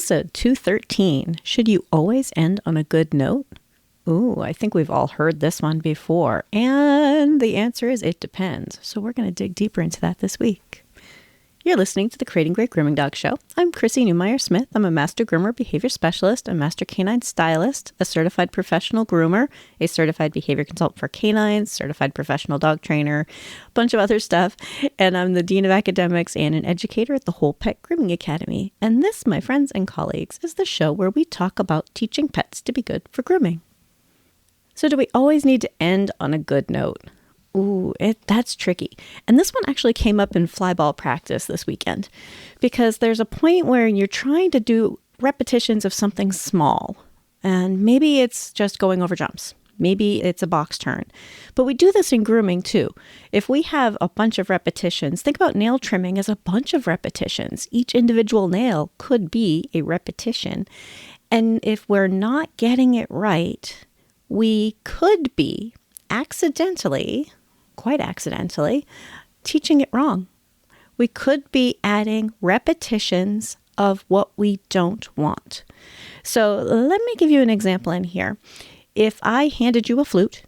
Episode 213, should you always end on a good note? Ooh, I think we've all heard this one before, and the answer is it depends. So we're going to dig deeper into that this week. You're listening to the Creating Great Grooming Dog Show. I'm Chrissy Newmeyer-Smith. I'm a master groomer behavior specialist, a master canine stylist, a certified professional groomer, a certified behavior consultant for canines, certified professional dog trainer, a bunch of other stuff. And I'm the dean of academics and an educator at the Whole Pet Grooming Academy. And this, my friends and colleagues, is the show where we talk about teaching pets to be good for grooming. So do we always need to end on a good note? Ooh, that's tricky. And this one actually came up in flyball practice this weekend because there's a point where you're trying to do repetitions of something small. And maybe it's just going over jumps. Maybe it's a box turn. But we do this in grooming too. If we have a bunch of repetitions, think about nail trimming as a bunch of repetitions. Each individual nail could be a repetition. And if we're not getting it right, we could be accidentally, quite accidentally, teaching it wrong. We could be adding repetitions of what we don't want. So let me give you an example in here. If I handed you a flute,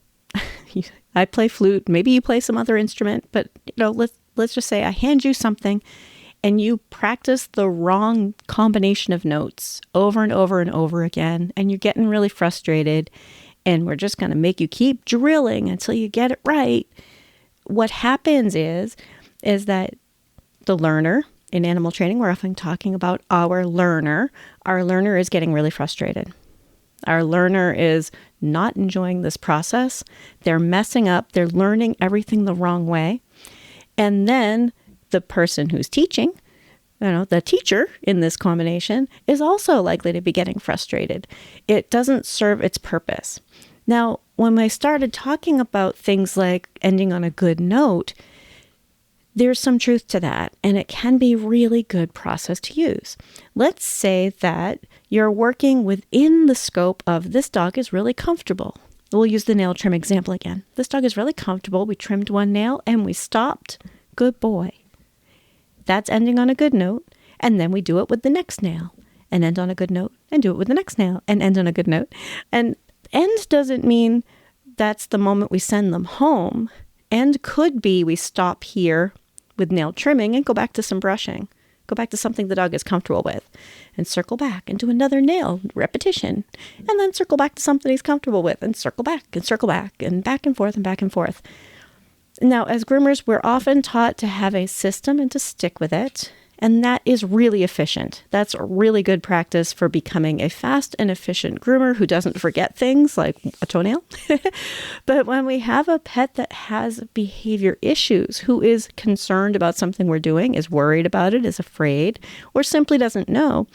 I play flute, maybe you play some other instrument, but let's just say I hand you something and you practice the wrong combination of notes over and over and over again, and you're getting really frustrated, and we're just going to make you keep drilling until you get it right. What happens is that the learner, in animal training, we're often talking about our learner. Our learner is getting really frustrated. Our learner is not enjoying this process. They're messing up. They're learning everything the wrong way. And then the person who's teaching, the teacher in this combination, is also likely to be getting frustrated. It doesn't serve its purpose. Now, when I started talking about things like ending on a good note, there's some truth to that, and it can be a really good process to use. Let's say that you're working within the scope of this dog is really comfortable. We'll use the nail trim example again. This dog is really comfortable. We trimmed one nail and we stopped. Good boy. That's ending on a good note. And then we do it with the next nail and end on a good note and do it with the next nail and end on a good note. And end doesn't mean that's the moment we send them home. End could be we stop here with nail trimming and go back to some brushing. Go back to something the dog is comfortable with and circle back and do another nail repetition. And then circle back to something he's comfortable with and circle back and back and forth and back and forth. Now, as groomers, we're often taught to have a system and to stick with it. And that is really efficient. That's a really good practice for becoming a fast and efficient groomer who doesn't forget things like a toenail. But when we have a pet that has behavior issues, who is concerned about something we're doing, is worried about it, is afraid, or simply doesn't know,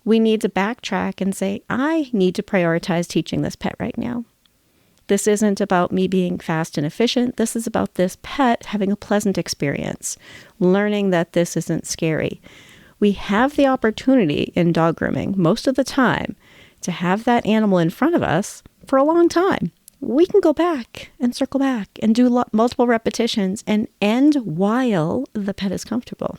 we need to backtrack and say, I need to prioritize teaching this pet right now. This isn't about me being fast and efficient. This is about this pet having a pleasant experience, learning that this isn't scary. We have the opportunity in dog grooming most of the time to have that animal in front of us for a long time. We can go back and circle back and do multiple repetitions and end while the pet is comfortable.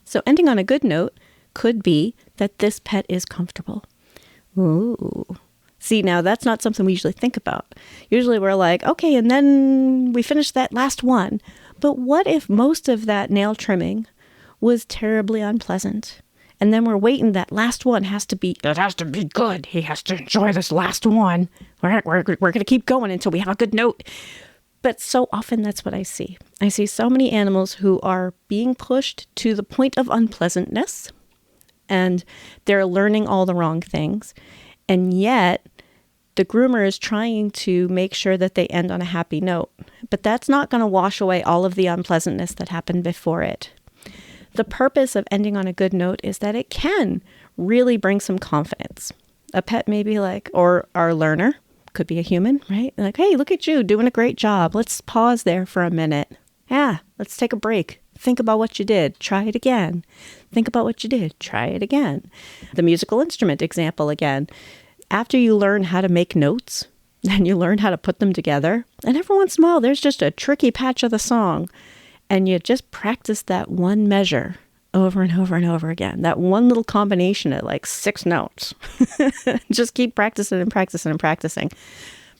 So ending on a good note could be that this pet is comfortable. Ooh. See, now that's not something we usually think about. Usually we're like, okay, and then we finish that last one. But what if most of that nail trimming was terribly unpleasant? And then we're waiting, that last one has to be good. He has to enjoy this last one. We're going to keep going until we have a good note. But so often that's what I see. I see so many animals who are being pushed to the point of unpleasantness, and they're learning all the wrong things. And yet, the groomer is trying to make sure that they end on a happy note. But that's not going to wash away all of the unpleasantness that happened before it. The purpose of ending on a good note is that it can really bring some confidence. A pet may be like, or our learner, could be a human, right? Like, hey, look at you doing a great job. Let's pause there for a minute. Yeah, let's take a break. Think about what you did. Try it again. Think about what you did. Try it again. The musical instrument example again. After you learn how to make notes and you learn how to put them together, and every once in a while there's just a tricky patch of the song, and you just practice that one measure over and over and over again. That one little combination of like 6 notes. Just keep practicing and practicing and practicing.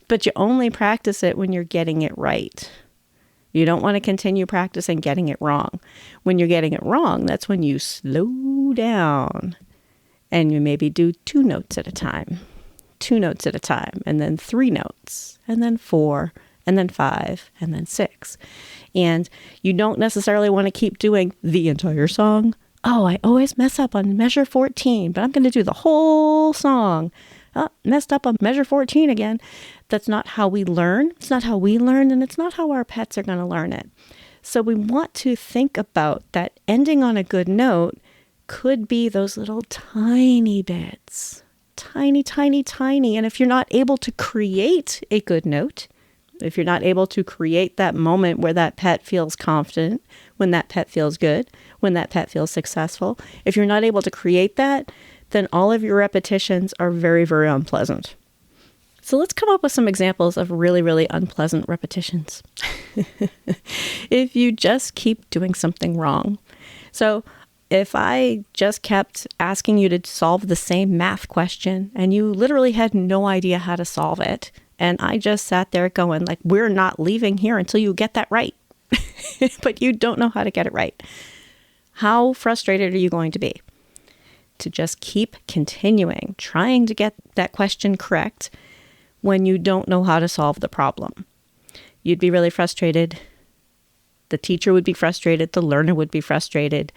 But you only practice it when you're getting it right. You don't want to continue practicing getting it wrong. When you're getting it wrong, that's when you slow down and you maybe do 2 notes at a time, 2 notes at a time, and then 3 notes, and then 4, and then 5, and then 6. And you don't necessarily want to keep doing the entire song. Oh, I always mess up on measure 14, but I'm going to do the whole song. Oh, messed up on measure 14 again. That's not how we learn. It's not how we learn, and it's not how our pets are going to learn it. So we want to think about that ending on a good note could be those little tiny bits. Tiny, tiny, tiny. And if you're not able to create a good note, if you're not able to create that moment where that pet feels confident, when that pet feels good, when that pet feels successful, if you're not able to create that, then all of your repetitions are very, very unpleasant. So let's come up with some examples of really, really unpleasant repetitions. If you just keep doing something wrong. So if I just kept asking you to solve the same math question and you literally had no idea how to solve it, and I just sat there going like, we're not leaving here until you get that right, but you don't know how to get it right. How frustrated are you going to be? To just keep continuing, trying to get that question correct when you don't know how to solve the problem. You'd be really frustrated. The teacher would be frustrated. The learner would be frustrated.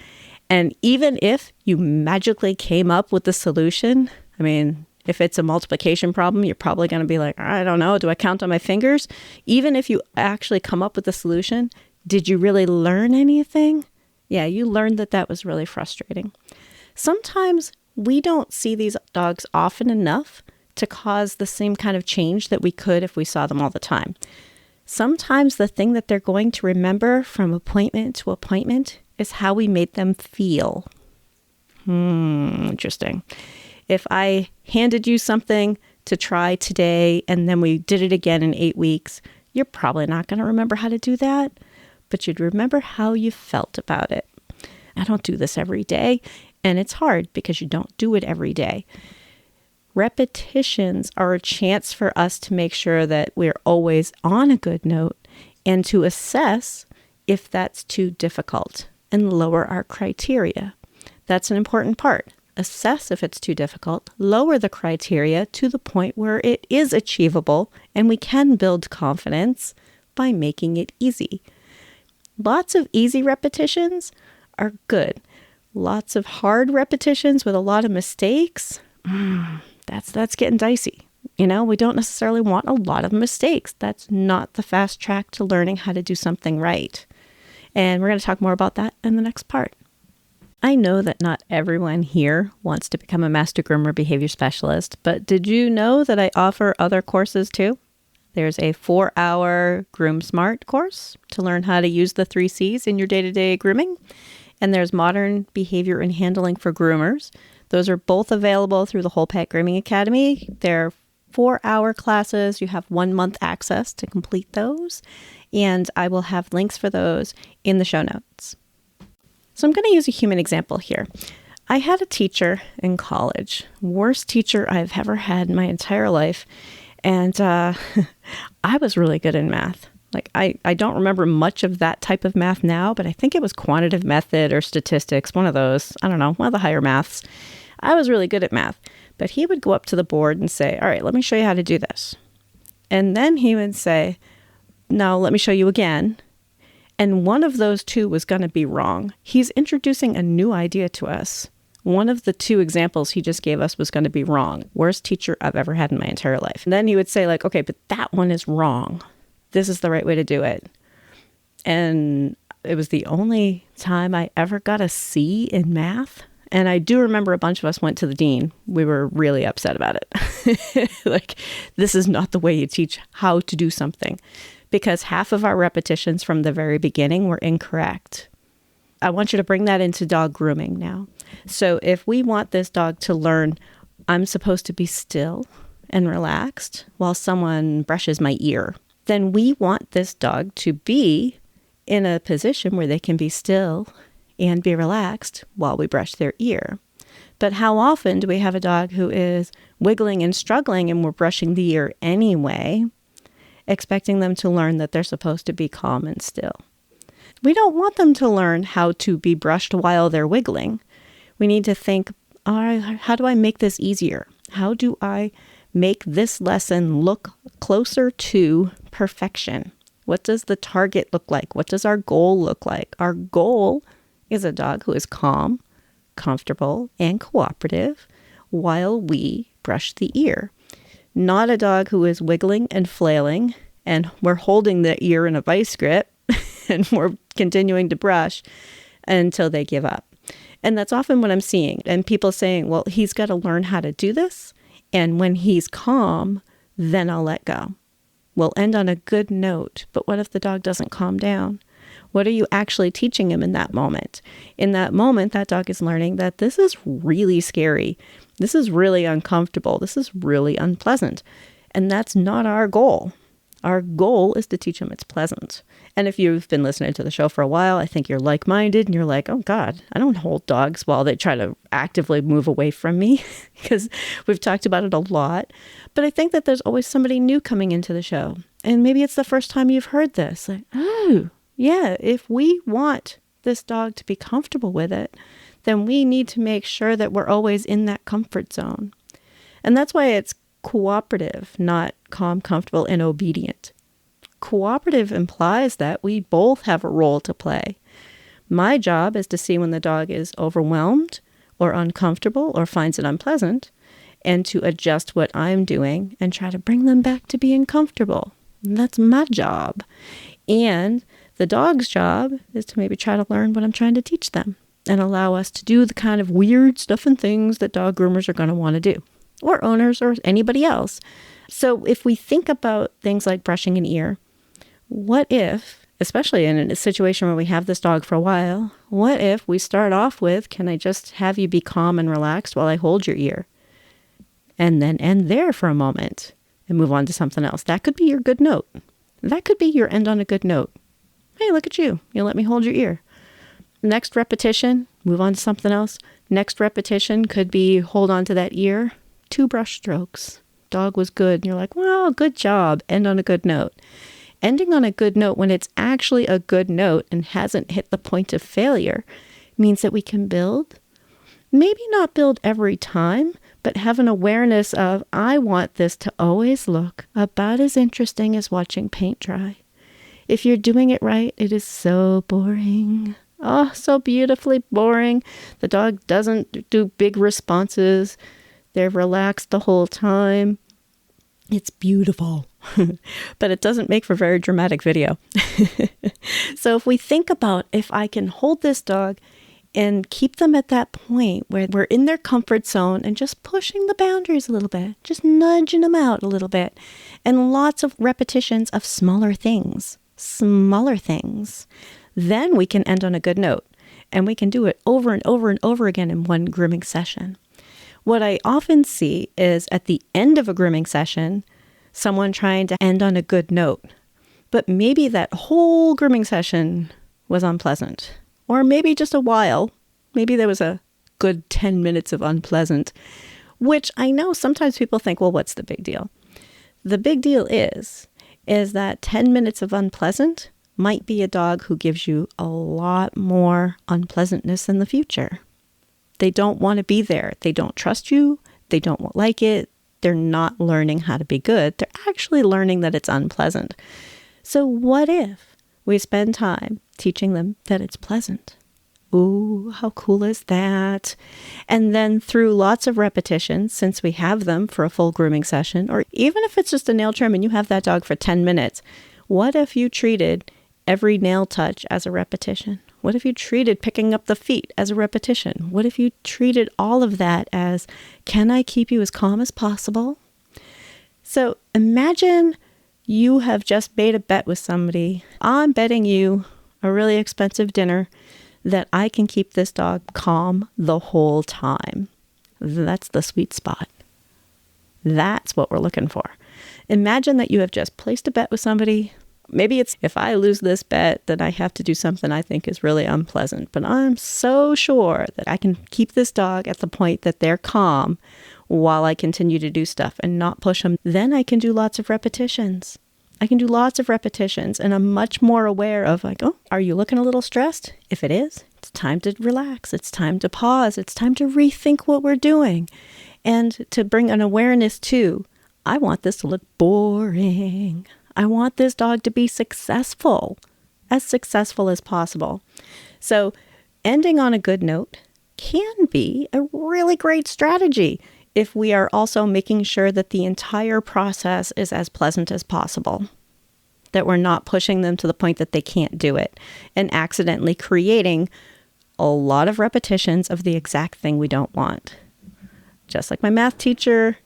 And even if you magically came up with the solution, I mean, if it's a multiplication problem, you're probably going to be like, I don't know, do I count on my fingers? Even if you actually come up with the solution, did you really learn anything? Yeah, you learned that was really frustrating. Sometimes we don't see these dogs often enough to cause the same kind of change that we could if we saw them all the time. Sometimes the thing that they're going to remember from appointment to appointment is how we made them feel. Interesting. If I handed you something to try today and then we did it again in 8 weeks, you're probably not going to remember how to do that, but you'd remember how you felt about it. I don't do this every day. And it's hard because you don't do it every day. Repetitions are a chance for us to make sure that we're always on a good note and to assess if that's too difficult and lower our criteria. That's an important part. Assess if it's too difficult, lower the criteria to the point where it is achievable and we can build confidence by making it easy. Lots of easy repetitions are good. Lots of hard repetitions with a lot of mistakes, that's getting dicey. You know, we don't necessarily want a lot of mistakes. That's not the fast track to learning how to do something right. And we're going to talk more about that in the next part. I know that not everyone here wants to become a master groomer behavior specialist, but did you know that I offer other courses too? There's a 4-hour Groom Smart course to learn how to use the 3 C's in your day-to-day grooming. And there's Modern Behavior and Handling for Groomers. Those are both available through the Whole Pet Grooming Academy. They're 4-hour classes. You have 1 month access to complete those. And I will have links for those in the show notes. So I'm going to use a human example here. I had a teacher in college, worst teacher I've ever had in my entire life. And I was really good in math. Like, I don't remember much of that type of math now, but I think it was quantitative method or statistics, one of those. I don't know, one of the higher maths. I was really good at math, but he would go up to the board and say, all right, let me show you how to do this. And then he would say, no, let me show you again. And one of those 2 was going to be wrong. He's introducing a new idea to us. One of the 2 examples he just gave us was going to be wrong. Worst teacher I've ever had in my entire life. And then he would say like, okay, but that one is wrong. This is the right way to do it. And it was the only time I ever got a C in math. And I do remember a bunch of us went to the dean. We were really upset about it. Like, this is not the way you teach how to do something. Because half of our repetitions from the very beginning were incorrect. I want you to bring that into dog grooming now. So if we want this dog to learn, I'm supposed to be still and relaxed while someone brushes my ear, then we want this dog to be in a position where they can be still and be relaxed while we brush their ear. But how often do we have a dog who is wiggling and struggling and we're brushing the ear anyway, expecting them to learn that they're supposed to be calm and still? We don't want them to learn how to be brushed while they're wiggling. We need to think, all right, how do I make this easier? How do I make this lesson look closer to perfection? What does the target look like? What does our goal look like? Our goal is a dog who is calm, comfortable, and cooperative while we brush the ear. Not a dog who is wiggling and flailing and we're holding the ear in a vice grip and we're continuing to brush until they give up. And that's often what I'm seeing. And people saying, well, he's got to learn how to do this. And when he's calm, then I'll let go. We'll end on a good note. But what if the dog doesn't calm down? What are you actually teaching him in that moment? In that moment, that dog is learning that this is really scary. This is really uncomfortable. This is really unpleasant. And that's not our goal. Our goal is to teach them it's pleasant. And if you've been listening to the show for a while, I think you're like-minded and you're like, oh God, I don't hold dogs while they try to actively move away from me because we've talked about it a lot. But I think that there's always somebody new coming into the show. And maybe it's the first time you've heard this. Like, oh, yeah, if we want this dog to be comfortable with it, then we need to make sure that we're always in that comfort zone. And that's why it's cooperative, not calm, comfortable, and obedient. Cooperative implies that we both have a role to play. My job is to see when the dog is overwhelmed or uncomfortable or finds it unpleasant and to adjust what I'm doing and try to bring them back to being comfortable. And that's my job. And the dog's job is to maybe try to learn what I'm trying to teach them and allow us to do the kind of weird stuff and things that dog groomers are going to want to do, or owners or anybody else. So if we think about things like brushing an ear, what if, especially in a situation where we have this dog for a while, what if we start off with, can I just have you be calm and relaxed while I hold your ear? And then end there for a moment and move on to something else. That could be your good note. That could be your end on a good note. Hey, look at you. You let me hold your ear. Next repetition, move on to something else. Next repetition could be hold on to that ear. 2 brush strokes. Dog was good. And you're like, well, good job. End on a good note. Ending on a good note when it's actually a good note and hasn't hit the point of failure means that we can build. Maybe not build every time, but have an awareness of, I want this to always look about as interesting as watching paint dry. If you're doing it right, it is so boring. Oh, so beautifully boring. The dog doesn't do big responses. They're relaxed the whole time. It's beautiful, but it doesn't make for very dramatic video. So if we think about, if I can hold this dog and keep them at that point where we're in their comfort zone and just pushing the boundaries a little bit, just nudging them out a little bit, and lots of repetitions of smaller things, then we can end on a good note, and we can do it over and over and over again in one grooming session. What I often see is at the end of a grooming session, someone trying to end on a good note, but maybe that whole grooming session was unpleasant, or maybe just a while. Maybe there was a good 10 minutes of unpleasant, which I know sometimes people think, well, what's the big deal? The big deal is that 10 minutes of unpleasant might be a dog who gives you a lot more unpleasantness in the future. They don't want to be there. They don't trust you. They don't like it. They're not learning how to be good. They're actually learning that it's unpleasant. So what if we spend time teaching them that it's pleasant? Ooh, how cool is that? And then through lots of repetitions, since we have them for a full grooming session, or even if it's just a nail trim and you have that dog for 10 minutes, what if you treated every nail touch as a repetition? What if you treated picking up the feet as a repetition? What if you treated all of that as, can I keep you as calm as possible? So imagine you have just made a bet with somebody. I'm betting you a really expensive dinner that I can keep this dog calm the whole time. That's the sweet spot. That's what we're looking for. Imagine that you have just placed a bet with somebody Maybe it's if I lose this bet, then I have to do something I think is really unpleasant. But I'm so sure that I can keep this dog at the point that they're calm while I continue to do stuff and not push them. Then I can do lots of repetitions. And I'm much more aware of like, oh, are you looking a little stressed? If it is, it's time to relax. It's time to pause. It's time to rethink what we're doing and to bring an awareness to, I want this to look boring. I want this dog to be successful as possible. So ending on a good note can be a really great strategy if we are also making sure that the entire process is as pleasant as possible, that we're not pushing them to the point that they can't do it and accidentally creating a lot of repetitions of the exact thing we don't want. Just like my math teacher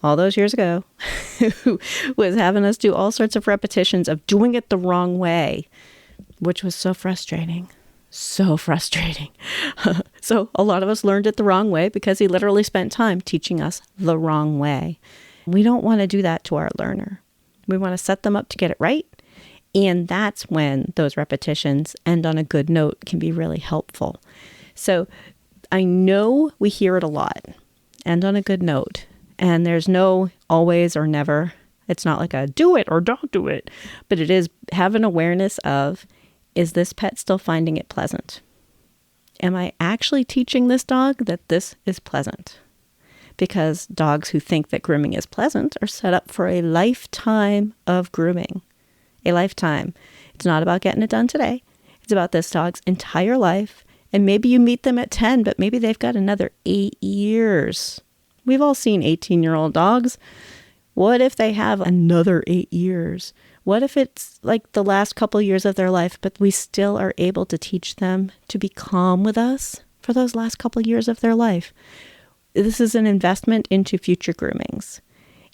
all those years ago, who was having us do all sorts of repetitions of doing it the wrong way, which was so frustrating. So frustrating. So a lot of us learned it the wrong way because he literally spent time teaching us the wrong way. We don't want to do that to our learner. We want to set them up to get it right. And that's when those repetitions end on a good note can be really helpful. So I know we hear it a lot, end on a good note. And there's no always or never. It's not like a do it or don't do it, but it is have an awareness of, is this pet still finding it pleasant? Am I actually teaching this dog that this is pleasant? Because dogs who think that grooming is pleasant are set up for a lifetime of grooming. A lifetime. It's not about getting it done today. It's about this dog's entire life. And maybe you meet them at 10, but maybe they've got another 8 years. We've all seen 18-year-old dogs. What if they have another 8 years? What if it's like the last couple years of their life, but we still are able to teach them to be calm with us for those last couple years of their life? This is an investment into future groomings.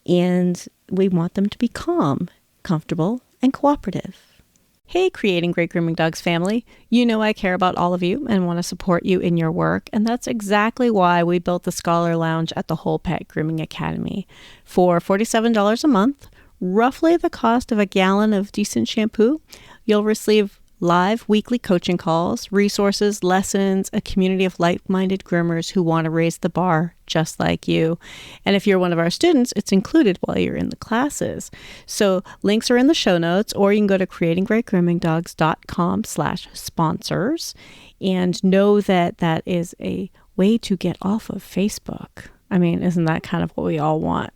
And we want them to be calm, comfortable, and cooperative. Hey, Creating Great Grooming Dogs family. You know I care about all of you and want to support you in your work. And that's exactly why we built the Scholar Lounge at the Whole Pet Grooming Academy. For $47 a month, roughly the cost of a gallon of decent shampoo, you'll receive live weekly coaching calls, resources, lessons, a community of like-minded groomers who want to raise the bar just like you. And if you're one of our students, it's included while you're in the classes. So links are in the show notes, or you can go to creatinggreatgroomingdogs.com/sponsors and know that that is a way to get off of Facebook. I mean, isn't that kind of what we all want?